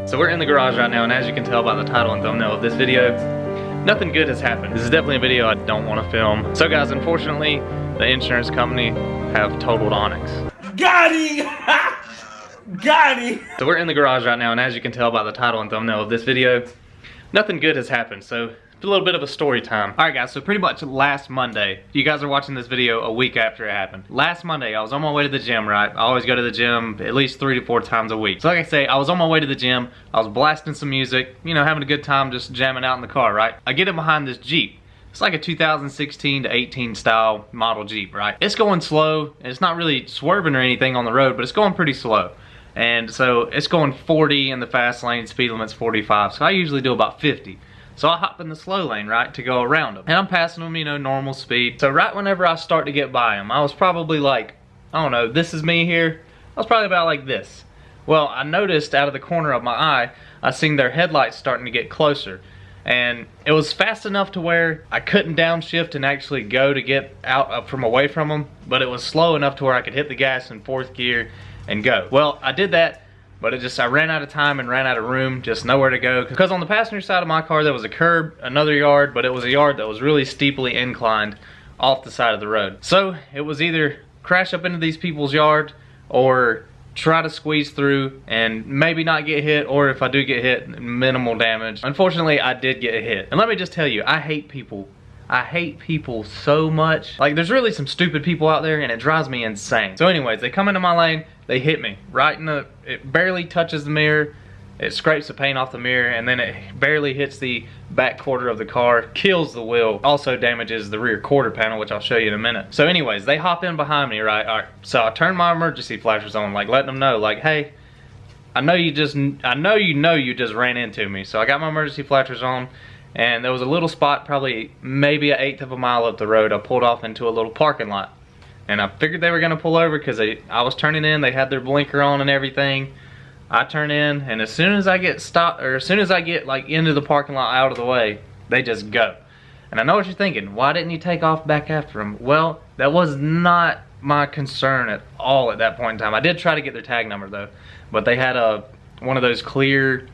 So we're in the garage right now, and as you can tell by the title and thumbnail of this video, nothing good has happened. This is definitely a video I don't want to film. So guys, unfortunately, the insurance company have totaled Onyx. Got him! Got him! So we're in the garage right now, and as you can tell by the title and thumbnail of this video, nothing good has happened. So a little bit of a story time. Alright guys, so pretty much last Monday, you guys are watching this video a week after it happened. Last Monday, I was on my way to the gym, right? I always go to the gym at least 3 to 4 times a week. So like I say, I was on my way to the gym, I was blasting some music, you know, having a good time, just jamming out in the car, right? I get in behind this Jeep. It's like a 2016 to 18 style model Jeep, right? It's going slow, and it's not really swerving or anything on the road, but it's going pretty slow. And so it's going 40 in the fast lane, speed limit's 45, so I usually do about 50. So I hop in the slow lane, right, to go around them. And I'm passing them, you know, normal speed. So right whenever I start to get by them, I was probably like, I don't know, this is me here. I was probably about like this. Well, I noticed out of the corner of my eye, I seen their headlights starting to get closer. And it was fast enough to where I couldn't downshift and actually go to get out from away from them. But it was slow enough to where I could hit the gas in 4th gear and go. Well, I did that. But I ran out of time and ran out of room, just nowhere to go. Because on the passenger side of my car, there was a curb, another yard, but it was a yard that was really steeply inclined off the side of the road. So it was either crash up into these people's yard or try to squeeze through and maybe not get hit, or if I do get hit, minimal damage. Unfortunately, I did get hit. And let me just tell you, I hate people. I hate people so much. Like, there's really some stupid people out there, and it drives me insane. So anyways, they come into my lane, they hit me right in the, it barely touches the mirror, it scrapes the paint off the mirror, and then it barely hits the back quarter of the car, kills the wheel, also damages the rear quarter panel, which I'll show you in a minute. So anyways, they hop in behind me, right? All right, so I turn my emergency flashers on, like letting them know, like, hey, I know you just ran into me. So I got my emergency flashers on, and there was a little spot, probably maybe 1/8 of a mile up the road. I pulled off into a little parking lot. And I figured they were gonna pull over because I was turning in, they had their blinker on and everything. I turn in, and as soon as I get stopped, or as soon as I get like into the parking lot out of the way, they just go. And I know what you're thinking, why didn't you take off back after them? Well, that was not my concern at all at that point in time. I did try to get their tag number though, but they had one of those clear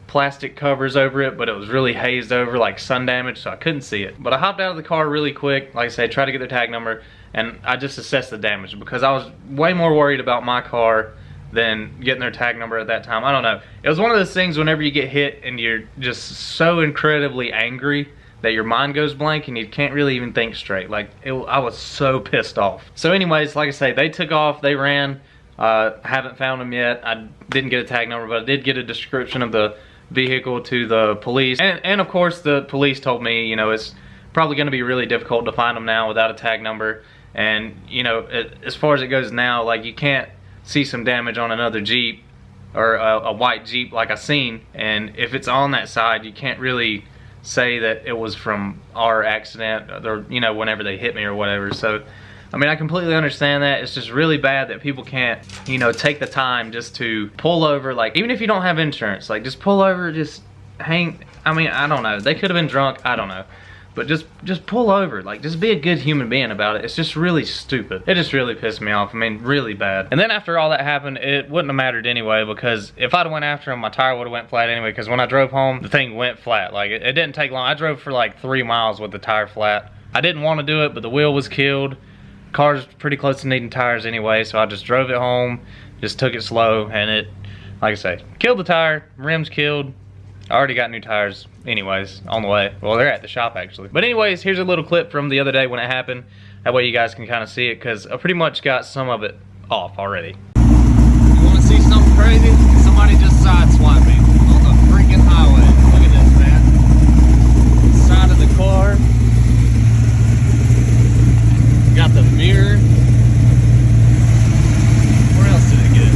plastic covers over it, but it was really hazed over, like sun damage, so I couldn't see it. But I hopped out of the car really quick, like I said, tried to get their tag number, and I just assessed the damage because I was way more worried about my car than getting their tag number at that time. I don't know. It was one of those things whenever you get hit and you're just so incredibly angry that your mind goes blank and you can't really even think straight. Like, I was so pissed off. So anyways, like I say, they took off, they ran. Haven't found them yet. I didn't get a tag number, but I did get a description of the vehicle to the police. And of course, the police told me, you know, it's probably going to be really difficult to find them now without a tag number. And, you know, as far as it goes now, like, you can't see some damage on another Jeep or a white Jeep like I seen, and if it's on that side, you can't really say that it was from our accident, or, you know, whenever they hit me or whatever. So, I mean, I completely understand that. It's just really bad that people can't, you know, take the time just to pull over. Like, even if you don't have insurance, like, just pull over, just hang. I mean, I don't know. They could have been drunk. I don't know. But just pull over. Like, just be a good human being about it. It's just really stupid. It just really pissed me off. I mean, really bad. And then after all that happened, it wouldn't have mattered anyway, because if I'd went after him, my tire would have went flat anyway, because when I drove home, the thing went flat. Like, it didn't take long. I drove for like 3 miles with the tire flat. I didn't want to do it, but the wheel was killed. Car's pretty close to needing tires anyway, so I just drove it home, just took it slow, and it, like I say, killed the tire, rims killed. I already got new tires anyways on the way. Well, they're at the shop actually. But anyways, here's a little clip from the other day when it happened. That way you guys can kind of see it, because I pretty much got some of it off already. You want to see something crazy? Somebody just sideswiped me on the freaking highway. Look at this, man. Side of the car. Got the mirror. Where else did it get?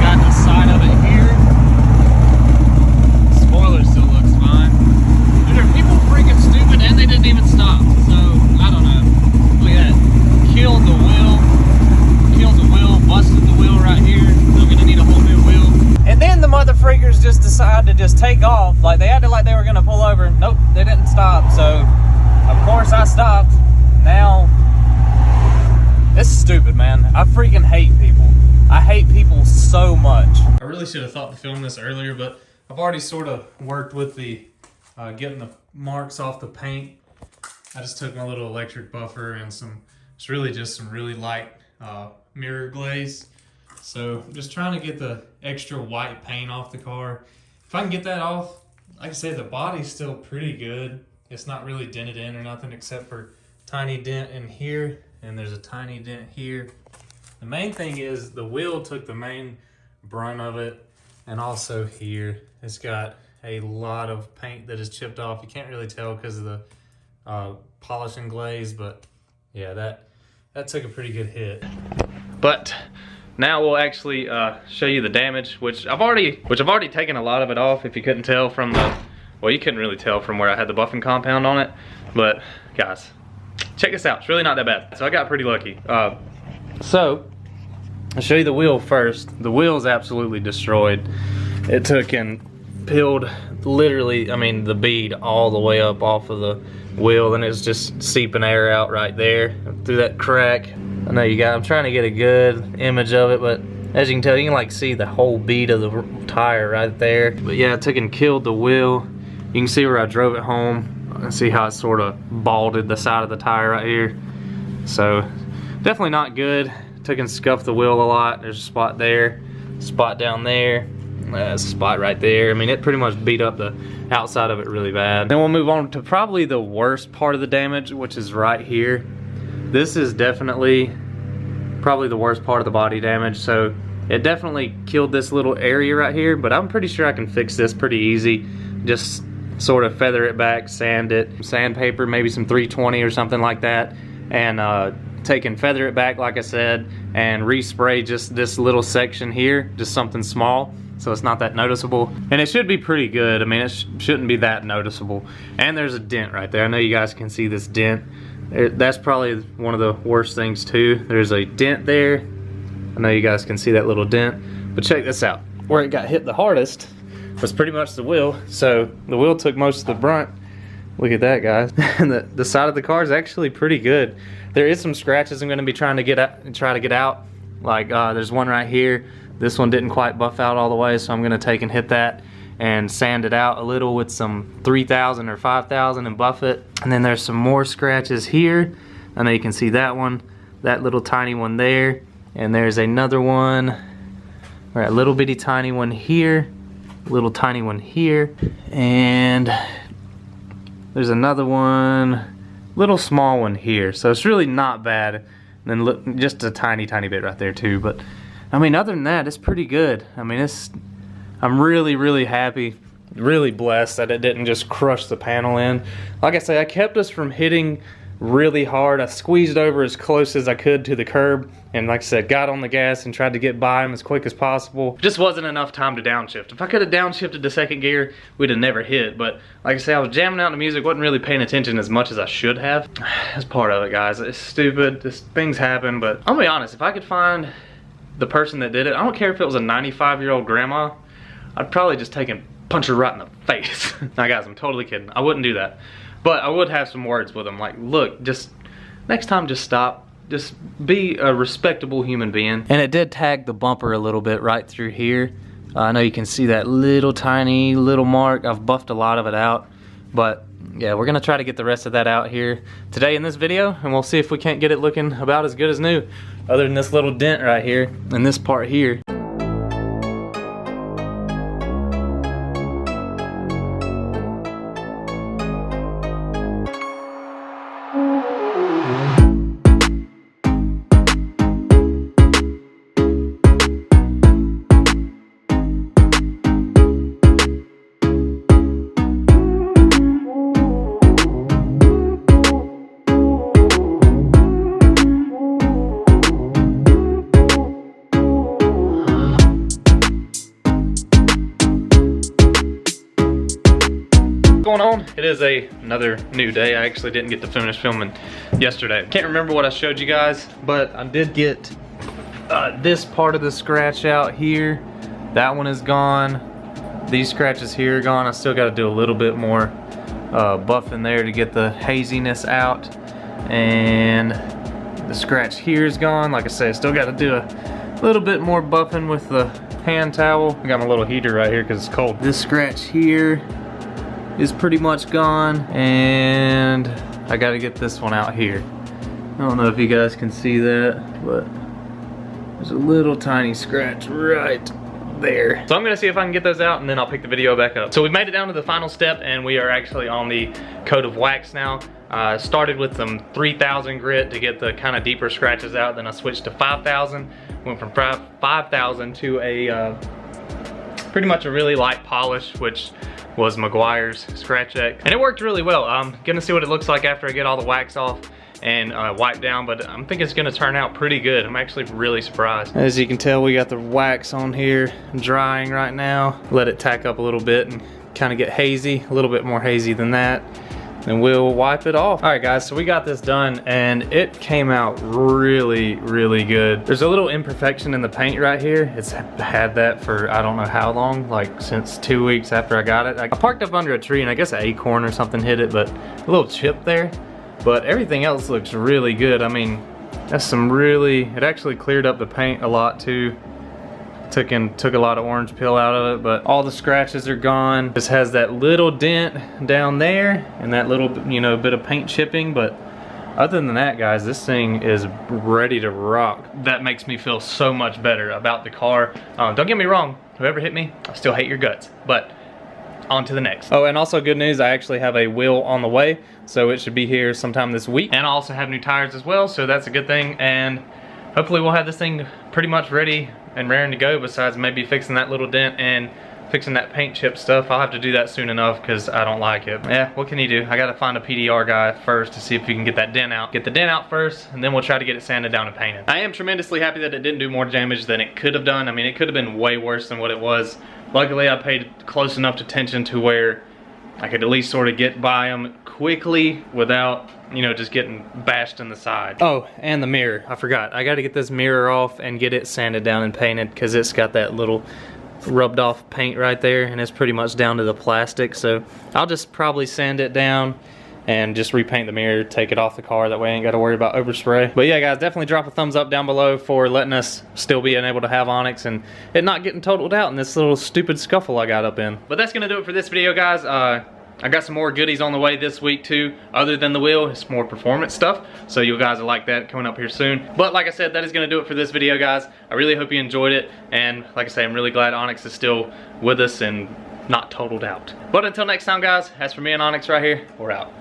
Got the side of it here. Spoiler still looks fine. Dude, are people freaking stupid, and they didn't even stop? So, I don't know. Look at that. Killed the wheel. Killed the wheel. Busted the wheel right here. Still gonna need a whole new wheel. And then the mother freakers just decided to just take off. Like, they acted like they were gonna pull over. Nope, they didn't stop. So, of course I stopped. Now, it's stupid, man. I freaking hate people. I hate people so much. I really should have thought to film this earlier, but I've already sort of worked with the getting the marks off the paint. I just took my little electric buffer and it's really just some really light mirror glaze. So I'm just trying to get the extra white paint off the car. If I can get that off, like I said, the body's still pretty good. It's not really dented in or nothing except for tiny dent in here, and there's a tiny dent here. The main thing is the wheel took the main brunt of it, and also here it's got a lot of paint that is chipped off. You can't really tell because of the polish and glaze, but yeah, that took a pretty good hit. But now we'll actually show you the damage, which I've already taken a lot of it off. If you couldn't tell from the, well, you couldn't really tell from where I had the buffing compound on it, but guys, check this out. It's really not that bad. So I got pretty lucky. So I'll show you the wheel first. The wheel is absolutely destroyed. It took and peeled literally, I mean, the bead all the way up off of the wheel, and it's just seeping air out right there through that crack. I know I'm trying to get a good image of it, but as you can tell, you can like see the whole bead of the tire right there. But yeah, I took and killed the wheel. You can see where I drove it home and see how it sort of balded the side of the tire right here. So definitely not good. Took and scuffed the wheel a lot. There's a spot there, spot down there, a spot right there. I mean, it pretty much beat up the outside of it really bad. Then we'll move on to probably the worst part of the damage, which is right here. This is definitely probably the worst part of the body damage. So it definitely killed this little area right here, but I'm pretty sure I can fix this pretty easy. Just sort of feather it back, sand it, sandpaper, maybe some 320 or something like that, and take and feather it back like I said, and respray just this little section here, just something small, so it's not that noticeable. And it should be pretty good. I mean, it shouldn't be that noticeable. And there's a dent right there. I know you guys can see this dent. That's probably one of the worst things too. There's a dent there. I know you guys can see that little dent, but check this out. Where it got hit the hardest was pretty much the wheel. So the wheel took most of the brunt. Look at that, guys. And the side of the car is actually pretty good. There is some scratches I'm going to be trying to get out. Like there's one right here. This one didn't quite buff out all the way, so I'm going to take and hit that and sand it out a little with some 3000 or 5000 and buff it. And then there's some more scratches here. I know you can see that one, that little tiny one there, and there's another one, or a little bitty tiny one here, little tiny one here, and there's another one, little small one here. So it's really not bad. And then look, just a tiny bit right there too. But I mean, other than that, it's pretty good. I mean, I'm really happy, really blessed that it didn't just crush the panel in. Like I say, I kept us from hitting really hard. I squeezed over as close as I could to the curb, and like I said, got on the gas and tried to get by him as quick as possible. Just wasn't enough time to downshift. If I could have downshifted to second gear, we'd have never hit. But like I say, I was jamming out the music, wasn't really paying attention as much as I should have. That's part of it, guys. It's stupid. Things happen, but I'm gonna be honest, if I could find the person that did it, I don't care if it was a 95-year-old grandma, I'd probably just take and punch her right in the face. Now guys, I'm totally kidding. I wouldn't do that. But I would have some words with them, like, look, just next time just stop. Just be a respectable human being. And it did tag the bumper a little bit right through here. I know you can see that little tiny little mark. I've buffed a lot of it out. But yeah, we're gonna try to get the rest of that out here today in this video, and we'll see if we can't get it looking about as good as new, other than this little dent right here and this part here. Going on? It is another new day. I actually didn't get to finish filming yesterday. Can't remember what I showed you guys, but I did get this part of the scratch out here. That one is gone. These scratches here are gone. I still got to do a little bit more buff in there to get the haziness out. And the scratch here is gone. Like I said, still got to do A little bit more buffing with the hand towel. I got my little heater right here because it's cold. This scratch here is pretty much gone, and I gotta get this one out here. I don't know if you guys can see that, but there's a little tiny scratch right there. So I'm gonna see if I can get those out, and then I'll pick the video back up. So we've made it down to the final step, and we are actually on the coat of wax now. Started with some 3000 grit to get the kind of deeper scratches out, then I switched to 5000. Went from 5000 to a pretty much a really light polish, which was Meguiar's Scratch X, and it worked really well. I'm gonna see what it looks like after I get all the wax off and wipe down, but I'm thinking it's gonna turn out pretty good. I'm actually really surprised. As you can tell, we got the wax on here drying right now. Let it tack up a little bit and kind of get hazy, a little bit more hazy than that. And we'll wipe it off. All right guys, so we got this done and it came out really, really good. There's a little imperfection in the paint right here. It's had that for I don't know how long, like since 2 weeks after I got it. I parked up under a tree and I guess an acorn or something hit it, but a little chip there. But everything else looks really good. I mean, that's some really, it actually cleared up the paint a lot too. Took a lot of orange peel out of it, but all the scratches are gone. This has that little dent down there and that little, you know, bit of paint chipping, but other than that, guys, this thing is ready to rock. That makes me feel so much better about the car. Don't get me wrong, whoever hit me, I still hate your guts, but on to the next. Oh, and also good news, I actually have a wheel on the way, so it should be here sometime this week. And I also have new tires as well, so that's a good thing, and hopefully we'll have this thing pretty much ready and raring to go, besides maybe fixing that little dent and fixing that paint chip stuff. I'll have to do that soon enough because I don't like it. Yeah, what can you do? I gotta find a PDR guy first to see if we can get that dent out. Get the dent out first, and then we'll try to get it sanded down and painted. I am tremendously happy that it didn't do more damage than it could have done. I mean, it could have been way worse than what it was. Luckily, I paid close enough attention to where I could at least sort of get by them quickly without, you know, just getting bashed in the side. Oh, and the mirror, I forgot. I gotta get this mirror off and get it sanded down and painted because it's got that little rubbed off paint right there and it's pretty much down to the plastic. So I'll just probably sand it down and just repaint the mirror, take it off the car. That way I ain't gotta worry about overspray. But yeah guys, definitely drop a thumbs up down below for letting us still being able to have Onyx and it not getting totaled out in this little stupid scuffle I got up in. But that's gonna do it for this video, guys. I got some more goodies on the way this week too, other than the wheel. It's more performance stuff, so you guys will like that coming up here soon. But like I said, that is gonna do it for this video, guys. I really hope you enjoyed it, and like I say, I'm really glad Onyx is still with us and not totaled out. But until next time, guys, as for me and Onyx right here, we're out.